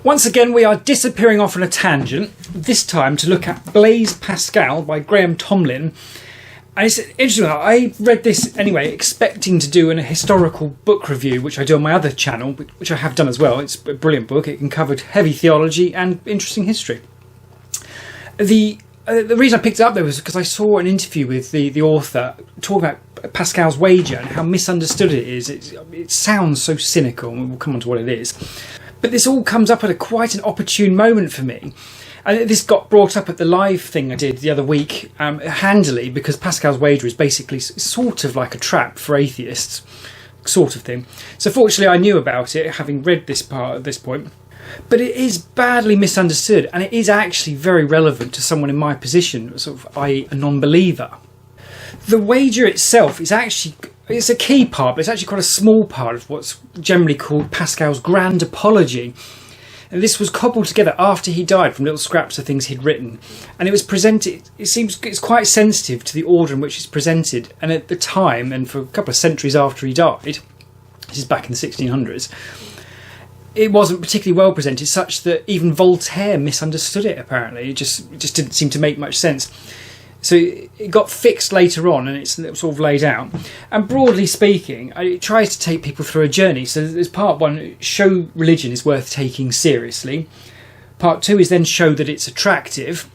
Once again, we are disappearing off on a tangent, this time to look at Blaise Pascal by Tomlin. And it's interesting, I read this anyway, expecting to do a historical book review, which I do on my other channel, which I have done as well. It's a brilliant book. It covered heavy theology and interesting history. The reason I picked it up, though, was because I saw an interview with the author talk about Pascal's wager and how misunderstood it is. It sounds so cynical, and we'll come on to what it is. But this all comes up at quite an opportune moment for me. And this got brought up at the live thing I did the other week, handily, because Pascal's wager is basically sort of like a trap for atheists, sort of thing. So fortunately I knew about it, having read this part at this point. But it is badly misunderstood, and it is actually very relevant to someone in my position, sort of, i.e. a non-believer. The wager itself is actually... It's a key part, but it's actually quite a small part of what's generally called Pascal's grand apology. And this was cobbled together after he died from little scraps of things he'd written. And it was presented, it seems it's quite sensitive to the order in which it's presented. And at the time, and for a couple of centuries after he died, this is back in the 1600s, it wasn't particularly well presented, such that even Voltaire misunderstood it, apparently. It just didn't seem to make much sense. So it got fixed later on, and it's sort of laid out. And broadly speaking, it tries to take people through a journey. So there's part one, show religion is worth taking seriously. Part two is then show that it's attractive.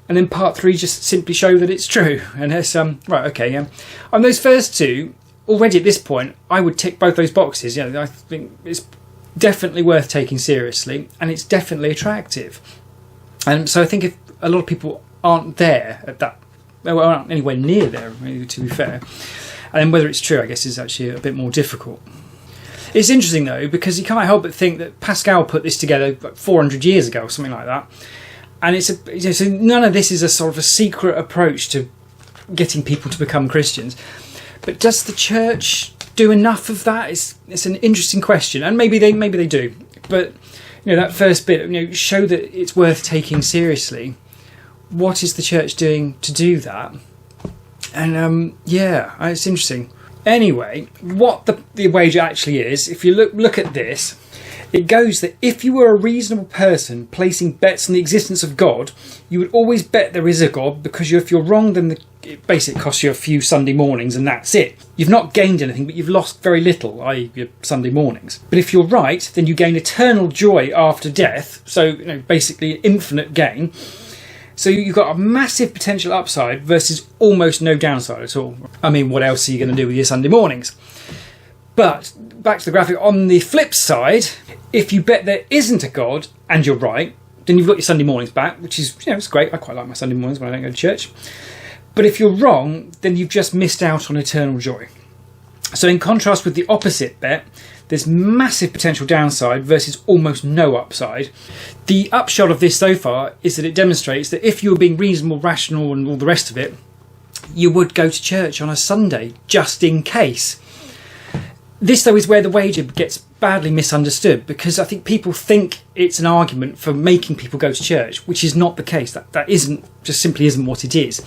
And then part three just simply show that it's true. And it's, right, okay, yeah. On those first two, already at this point, I would tick both those boxes. You know, I think it's definitely worth taking seriously, and it's definitely attractive. And so I think if a lot of people aren't there at that, well, aren't anywhere near there, to be fair. And then whether it's true, I guess, is actually a bit more difficult. It's interesting, though, because you can't help but think that Pascal put this together like 400 years ago or something like that. And so none of this is a sort of a secret approach to getting people to become Christians. But does the church do enough of that? It's an interesting question, and maybe they do. But that first bit, show that it's worth taking seriously. What is the church doing to do that? And it's interesting. Anyway, what the wager actually is, if you look at this, it goes that if you were a reasonable person placing bets on the existence of God, you would always bet there is a God, because if you're wrong, then it basically costs you a few Sunday mornings and that's it. You've not gained anything, but you've lost very little, i.e. your Sunday mornings. But if you're right, then you gain eternal joy after death, so basically infinite gain. So you've got a massive potential upside versus almost no downside at all. I mean, what else are you going to do with your Sunday mornings? But back to the graphic, on the flip side, if you bet there isn't a God and you're right, then you've got your Sunday mornings back, which is, it's great. I quite like my Sunday mornings when I don't go to church. But if you're wrong, then you've just missed out on eternal joy. So in contrast with the opposite bet, there's massive potential downside versus almost no upside. The upshot of this so far is that it demonstrates that if you were being reasonable, rational and all the rest of it, you would go to church on a Sunday, just in case. This, though, is where the wager gets badly misunderstood, because I think people think it's an argument for making people go to church, which is not the case. That simply isn't what it is.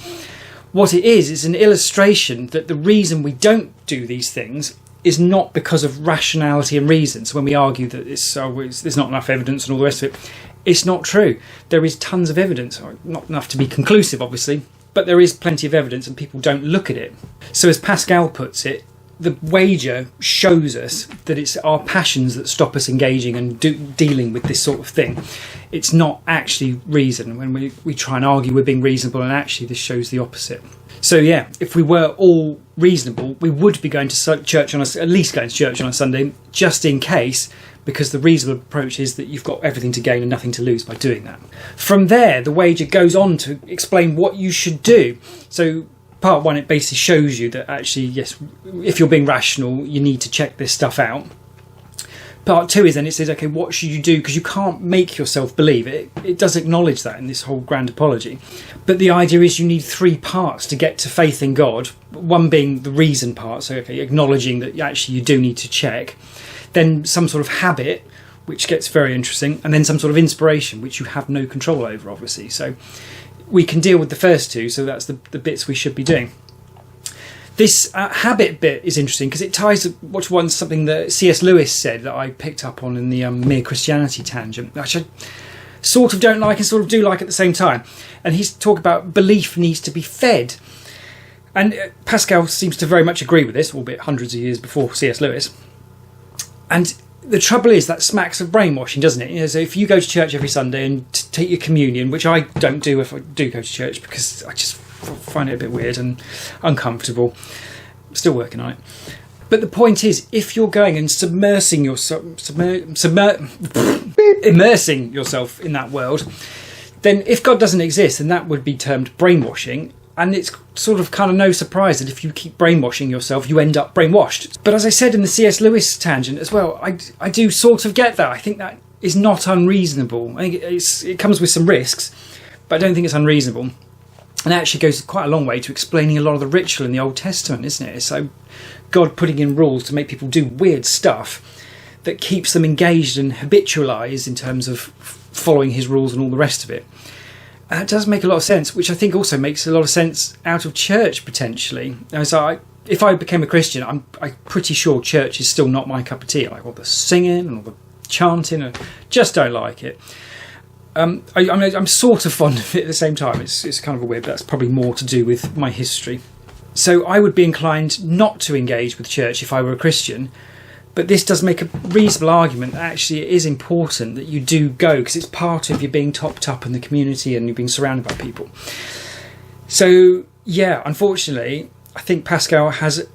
What it is an illustration that the reason we don't do these things is not because of rationality and reason. So when we argue that there's not enough evidence and all the rest of it, it's not true. There is tons of evidence, not enough to be conclusive, obviously, but there is plenty of evidence and people don't look at it. So as Pascal puts it, the wager shows us that it's our passions that stop us engaging and dealing with this sort of thing. It's not actually reason. When we try and argue we're being reasonable, and actually this shows the opposite. So yeah, if we were all reasonable, we would be going to church at least going to church on a Sunday, just in case, because the reasonable approach is that you've got everything to gain and nothing to lose by doing that. From there, the wager goes on to explain what you should do. So part one, it basically shows you that actually, yes, if you're being rational, you need to check this stuff out. Part two is then it says, okay, what should you do? Because you can't make yourself believe it. It does acknowledge that in this whole grand apology. But the idea is you need three parts to get to faith in God. One being the reason part, so okay, acknowledging that actually you do need to check. Then some sort of habit, which gets very interesting. And then some sort of inspiration, which you have no control over, obviously. So we can deal with the first two, so that's the bits we should be doing. This habit bit is interesting because it ties to something that C.S. Lewis said that I picked up on in the Mere Christianity tangent, which I sort of don't like and sort of do like at the same time. And he's talking about belief needs to be fed. And Pascal seems to very much agree with this, albeit hundreds of years before C.S. Lewis. And the trouble is that smacks of brainwashing, doesn't it? You know, so if you go to church every Sunday and take your communion, which I don't do if I do go to church because I just find it a bit weird and uncomfortable. I'm still working on it. But the point is, if you're going and immersing yourself in that world, then if God doesn't exist, then that would be termed brainwashing. And it's sort of kind of no surprise that if you keep brainwashing yourself, you end up brainwashed. But as I said in the C.S. Lewis tangent as well, I do sort of get that. I think that is not unreasonable. I think it comes with some risks, but I don't think it's unreasonable. And it actually goes quite a long way to explaining a lot of the ritual in the Old Testament, isn't it? So God putting in rules to make people do weird stuff that keeps them engaged and habitualised in terms of following his rules and all the rest of it. And that does make a lot of sense, which I think also makes a lot of sense out of church, potentially. So if I became a Christian, I'm pretty sure church is still not my cup of tea. I like all the singing and all the chanting, and just don't like it. I'm sort of fond of it at the same time. It's kind of a weird, but that's probably more to do with my history. So I would be inclined not to engage with church if I were a Christian, but this does make a reasonable argument that actually it is important that you do go, because it's part of you being topped up in the community and you're being surrounded by people. So yeah, unfortunately, I think Pascal has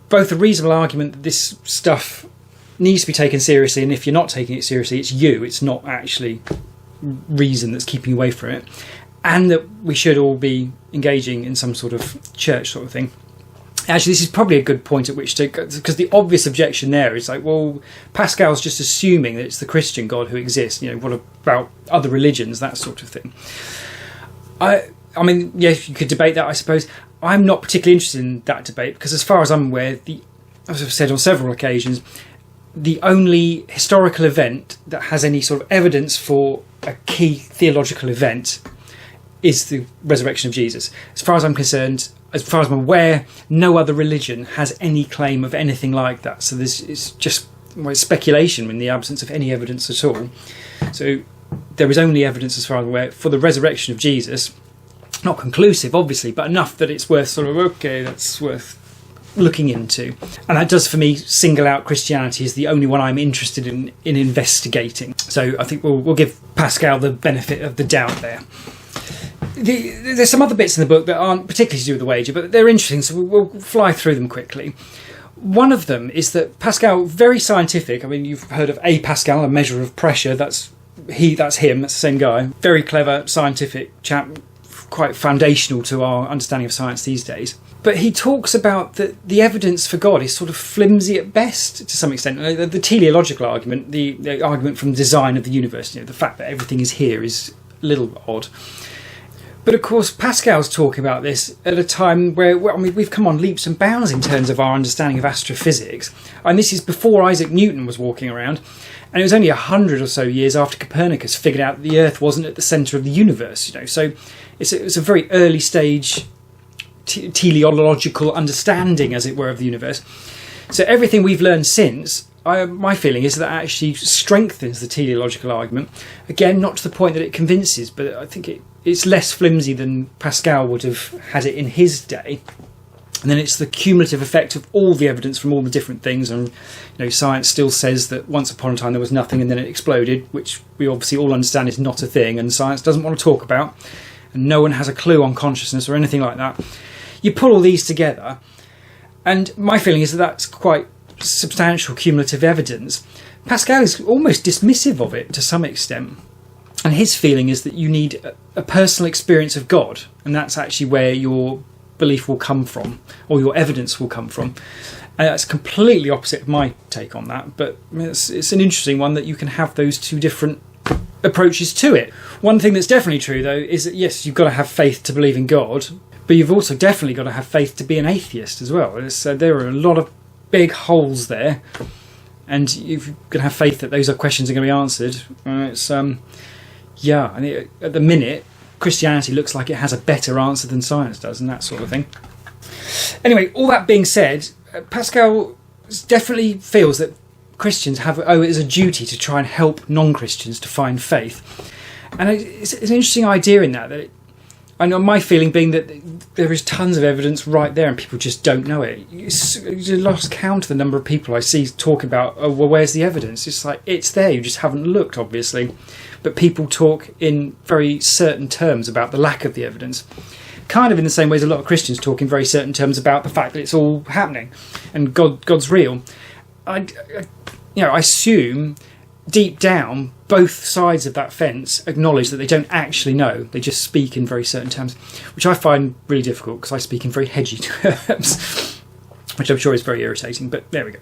both a reasonable argument that this stuff needs to be taken seriously, and if you're not taking it seriously, it's not actually reason that's keeping you away from it, and that we should all be engaging in some sort of church sort of thing. Actually, this is probably a good point at which to, because the obvious objection there is like, well, Pascal's just assuming that it's the Christian God who exists. You know, what about other religions, that sort of thing. I mean, yes, you could debate that, I suppose. I'm not particularly interested in that debate because, as far as I'm aware, as I've said on several occasions, the only historical event that has any sort of evidence for a key theological event is the resurrection of Jesus. As far as I'm concerned, as far as I'm aware, no other religion has any claim of anything like that. So it's just speculation in the absence of any evidence at all. So there is only evidence, as far as I'm aware, for the resurrection of Jesus. Not conclusive, obviously, but enough that it's worth sort of, okay, that's worth looking into. And that does, for me, single out Christianity as the only one I'm interested in investigating. So I think we'll give Pascal the benefit of the doubt there. There's some other bits in the book that aren't particularly to do with the wager, but they're interesting, so we'll fly through them quickly. One of them is that Pascal, very scientific. I mean, you've heard of A. Pascal, a measure of pressure. That's him. That's the same guy. Very clever, scientific chap, quite foundational to our understanding of science these days. But he talks about that the evidence for God is sort of flimsy at best to some extent. The teleological argument, the argument from design of the universe, the fact that everything is here is a little odd. But of course, Pascal's talking about this at a time where, we've come on leaps and bounds in terms of our understanding of astrophysics. And this is before Isaac Newton was walking around. And it was only 100 or so years after Copernicus figured out that the Earth wasn't at the centre of the universe. So it's a very early stage teleological understanding, as it were, of the universe. So everything we've learned since, my feeling is that actually strengthens the teleological argument. Again, not to the point that it convinces, but I think it's less flimsy than Pascal would have had it in his day. And then it's the cumulative effect of all the evidence from all the different things. And science still says that once upon a time there was nothing and then it exploded, which we obviously all understand is not a thing, and science doesn't want to talk about. And no one has a clue on consciousness or anything like that. You put all these together, and my feeling is that that's quite substantial cumulative evidence. Pascal is almost dismissive of it to some extent. And his feeling is that you need a personal experience of God, and that's actually where your belief will come from, or your evidence will come from. And that's completely opposite of my take on that, but it's an interesting one that you can have those two different approaches to it. One thing that's definitely true, though, is that yes, you've got to have faith to believe in God, but you've also definitely got to have faith to be an atheist as well. So there are a lot of big holes there, and you've got to have faith that those are questions are going to be answered. And at the minute, Christianity looks like it has a better answer than science does, and that sort of thing. Anyway, all that being said, Pascal definitely feels that Christians owe it as a duty to try and help non-Christians to find faith. And it's an interesting idea in that I know my feeling being that there is tons of evidence right there and people just don't know it. You lost count of the number of people I see talk about, oh, well, where's the evidence? It's like, it's there, you just haven't looked, obviously. But people talk in very certain terms about the lack of the evidence. Kind of in the same way as a lot of Christians talk in very certain terms about the fact that it's all happening and God's real. I assume deep down both sides of that fence acknowledge that they don't actually know. They just speak in very certain terms, which I find really difficult because I speak in very hedgy terms, which I'm sure is very irritating, but there we go.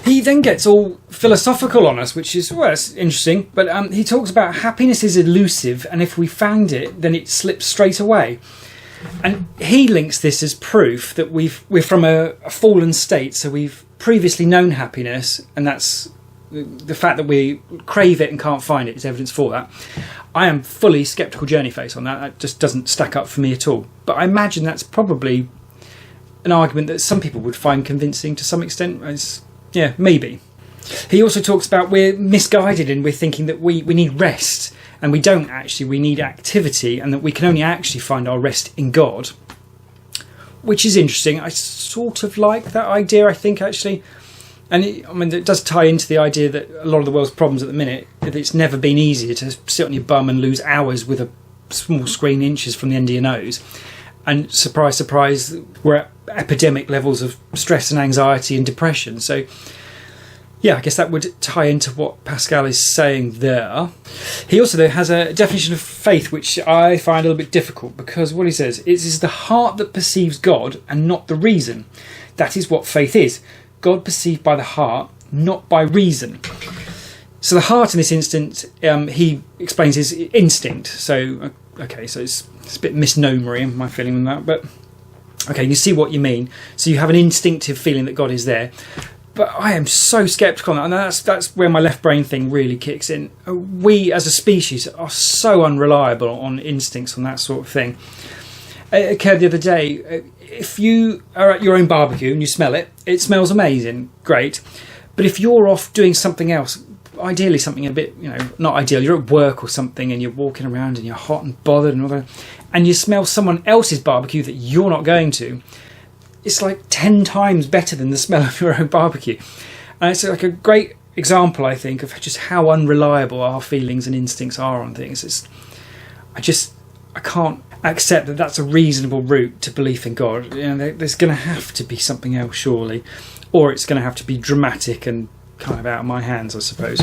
He then gets all philosophical on us, which is, well, it's interesting, but he talks about happiness is elusive, and if we found it, then it slips straight away. And he links this as proof that we're from a fallen state, so we've previously known happiness, and that's the fact that we crave it and can't find it is evidence for that. I am fully sceptical journey face on that. That just doesn't stack up for me at all. But I imagine that's probably an argument that some people would find convincing to some extent. Maybe. He also talks about we're misguided and we're thinking that we need rest, and we don't actually. We need activity, and that we can only actually find our rest in God, which is interesting. I sort of like that idea, I think, actually. And it does tie into the idea that a lot of the world's problems at the minute, that it's never been easier to sit on your bum and lose hours with a small screen inches from the end of your nose. And surprise, surprise, we're at epidemic levels of stress and anxiety and depression. So, yeah, I guess that would tie into what Pascal is saying there. He also, though, has a definition of faith, which I find a little bit difficult, because what he says is the heart that perceives God and not the reason. That is what faith is. God perceived by the heart, not by reason. So the heart in this instance, he explains, is instinct. So, okay, so it's a bit misnomery, my feeling on that. But, okay, you see what you mean. So you have an instinctive feeling that God is there. But I am so sceptical on that, and that's where my left brain thing really kicks in. We, as a species, are so unreliable on instincts on that sort of thing. It occurred the other day, if you are at your own barbecue and you smell it, it smells amazing, great. But if you're off doing something else, ideally something a bit, not ideal, you're at work or something and you're walking around and you're hot and bothered and all that, and you smell someone else's barbecue that you're not going to, it's like 10 times better than the smell of your own barbecue. And it's like a great example, I think, of just how unreliable our feelings and instincts are on things. I can't accept that that's a reasonable route to belief in God. There's going to have to be something else, surely, or it's going to have to be dramatic and kind of out of my hands, I suppose.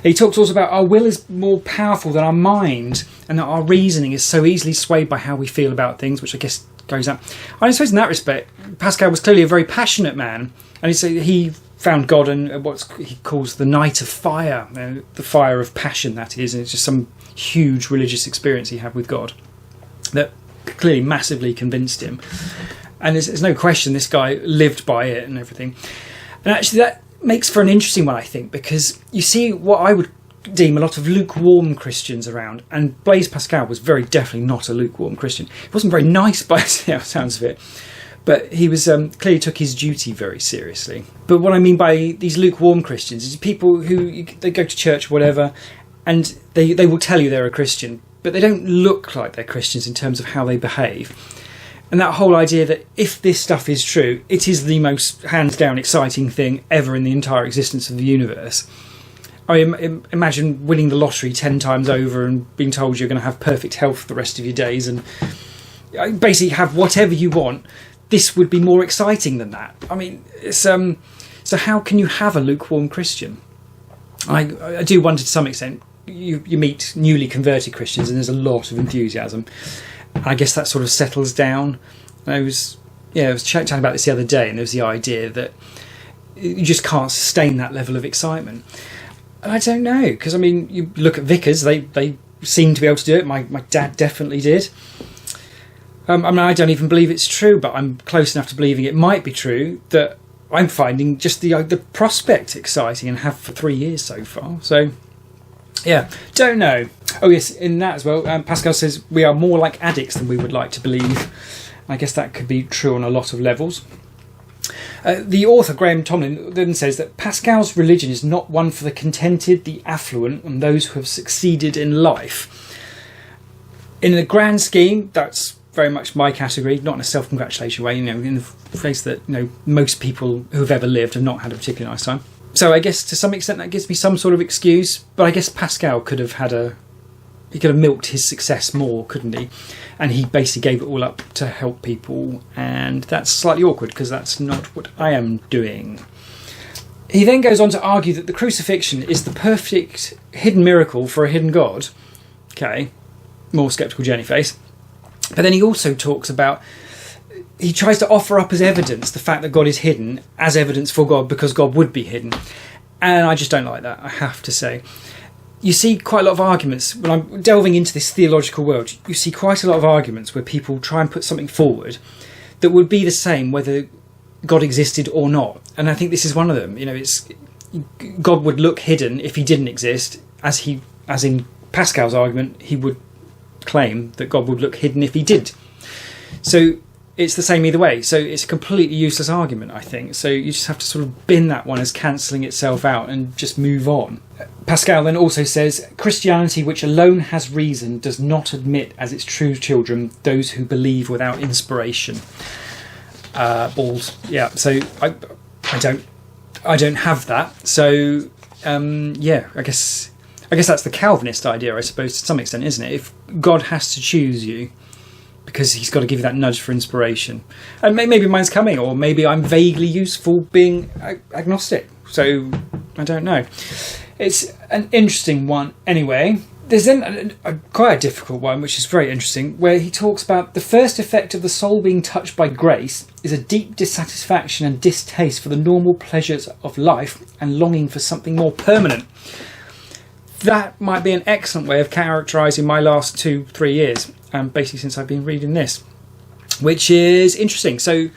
He talks also about our will is more powerful than our mind, and that our reasoning is so easily swayed by how we feel about things, which I guess goes out. I suppose in that respect, Pascal was clearly a very passionate man, and he found God in what he calls the night of fire, the fire of passion, that is, and it's just some huge religious experience he had with God that clearly massively convinced him. And there's no question this guy lived by it and everything. And actually that makes for an interesting one, I think, because you see what I would deem a lot of lukewarm Christians around, and Blaise Pascal was very definitely not a lukewarm Christian. He wasn't very nice by the sounds of it, but he was clearly took his duty very seriously. But what I mean by these lukewarm Christians is people who they go to church or whatever, and they will tell you they're a Christian, but they don't look like they're Christians in terms of how they behave. And that whole idea that if this stuff is true, it is the most hands down exciting thing ever in the entire existence of the universe. I imagine winning the lottery 10 times over and being told you're going to have perfect health for the rest of your days and basically have whatever you want. This would be more exciting than that. I mean, it's, so how can you have a lukewarm Christian? I do wonder to some extent. You meet newly converted Christians and there's a lot of enthusiasm. I guess that sort of settles down. I was chatting about this the other day, and there was the idea that you just can't sustain that level of excitement. And I don't know, because I mean, you look at vicars, they seem to be able to do it. My dad definitely did. I mean, I don't even believe it's true, but I'm close enough to believing it might be true that I'm finding just the prospect exciting, and have for 3 years so far. So, yeah, don't know. Oh yes, in that as well, Pascal says we are more like addicts than we would like to believe. I guess that could be true on a lot of levels. The author, Graham Tomlin, then says that Pascal's religion is not one for the contented, the affluent, and those who have succeeded in life. In the grand scheme, that's very much my category, not in a self-congratulation way, in the face that most people who have ever lived have not had a particularly nice time. So I guess to some extent that gives me some sort of excuse, but I guess Pascal could have milked his success more, couldn't he? And he basically gave it all up to help people, and that's slightly awkward because that's not what I am doing. He then goes on to argue that the crucifixion is the perfect hidden miracle for a hidden God. Okay, more sceptical Jenny face. But then he also talks about, he tries to offer up as evidence the fact that God is hidden as evidence for God because God would be hidden. And I just don't like that, I have to say. You see quite a lot of arguments, when I'm delving into this theological world, you see quite a lot of arguments where people try and put something forward that would be the same whether God existed or not. And I think this is one of them. It's God would look hidden if he didn't exist, as in Pascal's argument, he would claim that God would look hidden if he did. So it's the same either way. So it's a completely useless argument, I think. So you just have to sort of bin that one as cancelling itself out and just move on. Pascal then also says, Christianity, which alone has reason, does not admit as its true children those who believe without inspiration. Balls. Yeah. So I don't have that. So I guess that's the Calvinist idea, I suppose, to some extent, isn't it? If God has to choose you because he's got to give you that nudge for inspiration. And maybe mine's coming, or maybe I'm vaguely useful being agnostic. So I don't know. It's an interesting one anyway. There's then quite a difficult one, which is very interesting, where he talks about the first effect of the soul being touched by grace is a deep dissatisfaction and distaste for the normal pleasures of life and longing for something more permanent. That might be an excellent way of characterising my last 2-3 years, basically since I've been reading this, which is interesting. So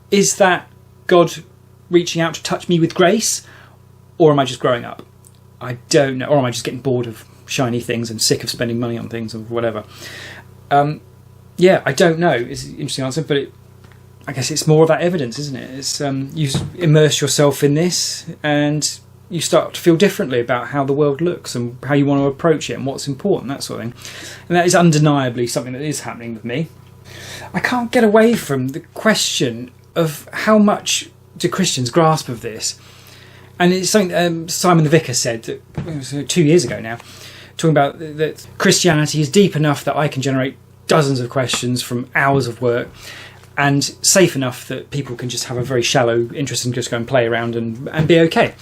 is that God reaching out to touch me with grace, or am I just growing up? I don't know. Or am I just getting bored of shiny things and sick of spending money on things or whatever? I don't know. It's an interesting answer, but I guess it's more of that evidence, isn't it? It's you immerse yourself in this and you start to feel differently about how the world looks and how you want to approach it and what's important, that sort of thing. And that is undeniably something that is happening with me. I can't get away from the question of how much do Christians grasp of this. And it's something Simon the Vicar said that, it was 2 years ago now, talking about that Christianity is deep enough that I can generate dozens of questions from hours of work, and safe enough that people can just have a very shallow interest and just go and play around and be okay.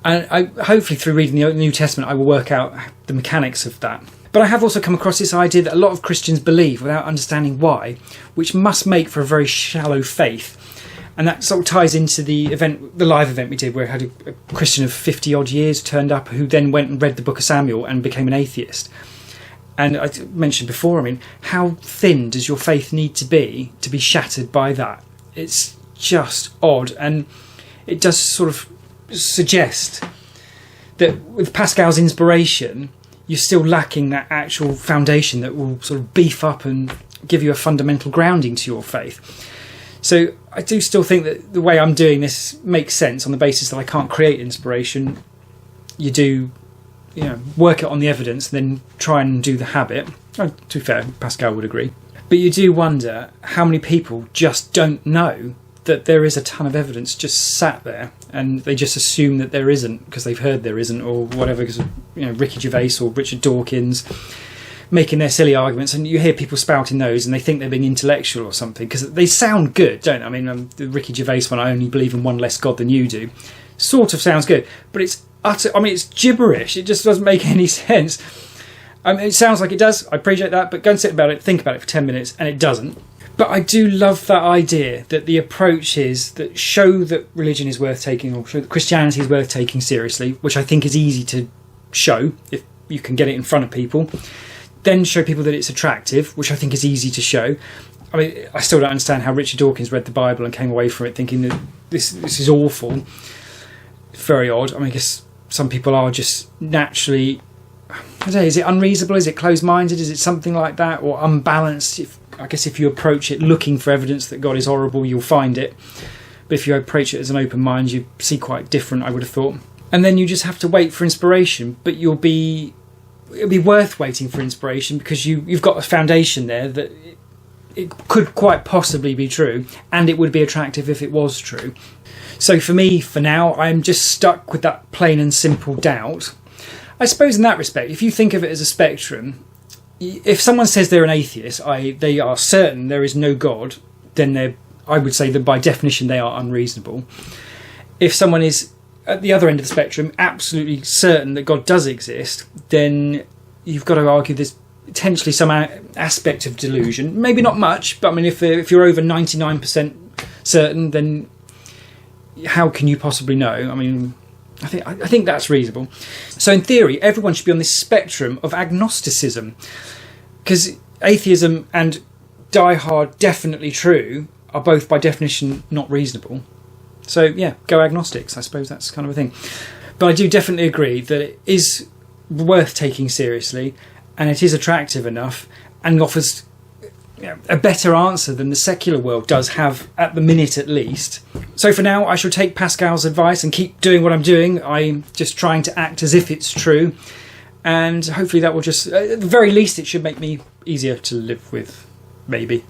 And hopefully through reading the New Testament I will work out the mechanics of that. But I have also come across this idea that a lot of Christians believe without understanding why, which must make for a very shallow faith. And that sort of ties into the live event we did, where I had a Christian of 50 odd years turned up who then went and read the book of Samuel and became an atheist. And I mentioned before, how thin does your faith need to be shattered by that? It's just odd. And it does sort of suggest that with Pascal's inspiration, you're still lacking that actual foundation that will sort of beef up and give you a fundamental grounding to your faith. So I do still think that the way I'm doing this makes sense on the basis that I can't create inspiration. You do, work it on the evidence, then try and do the habit. To be fair, Pascal would agree. But you do wonder how many people just don't know that there is a ton of evidence just sat there, and they just assume that there isn't because they've heard there isn't, or whatever, because of, Ricky Gervais or Richard Dawkins making their silly arguments, and you hear people spouting those and they think they're being intellectual or something because they sound good, don't they? The Ricky Gervais one, I only believe in one less God than you do, sort of sounds good, but it's utter, it's gibberish. It just doesn't make any sense. It sounds like it does, I appreciate that, but go and think about it for 10 minutes, and it doesn't. But I do love that idea that the approach is that show that religion is worth taking, or show that Christianity is worth taking seriously, which I think is easy to show if you can get it in front of people. Then show people that it's attractive, which I think is easy to show. I still don't understand how Richard Dawkins read the Bible and came away from it thinking that this is awful. It's very odd. I guess some people are just naturally, I don't know, is it unreasonable? Is it closed-minded? Is it something like that? Or unbalanced? I guess if you approach it looking for evidence that God is horrible, you'll find it. But if you approach it as an open mind, you see quite different, I would have thought. And then you just have to wait for inspiration, but it'll be worth waiting for inspiration because you've got a foundation there that it could quite possibly be true, and it would be attractive if it was true. So for me, for now, I'm just stuck with that plain and simple doubt. I suppose in that respect, if you think of it as a spectrum, if someone says they're an atheist, they are certain there is no God, then I would say that by definition they are unreasonable. If someone is at the other end of the spectrum, absolutely certain that God does exist, then you've got to argue there's potentially some aspect of delusion. Maybe not much, but I mean, if you're over 99% certain, then how can you possibly know? I mean, I think that's reasonable. So in theory, everyone should be on this spectrum of agnosticism, because atheism and die-hard definitely true are both by definition not reasonable. So yeah, go agnostics. I suppose that's kind of a thing. But I do definitely agree that it is worth taking seriously, and it is attractive enough and offers a better answer than the secular world does have at the minute at least. So for now, I shall take Pascal's advice and keep doing what I'm doing. I'm just trying to act as if it's true, and hopefully that will just, at the very least, it should make me easier to live with, maybe.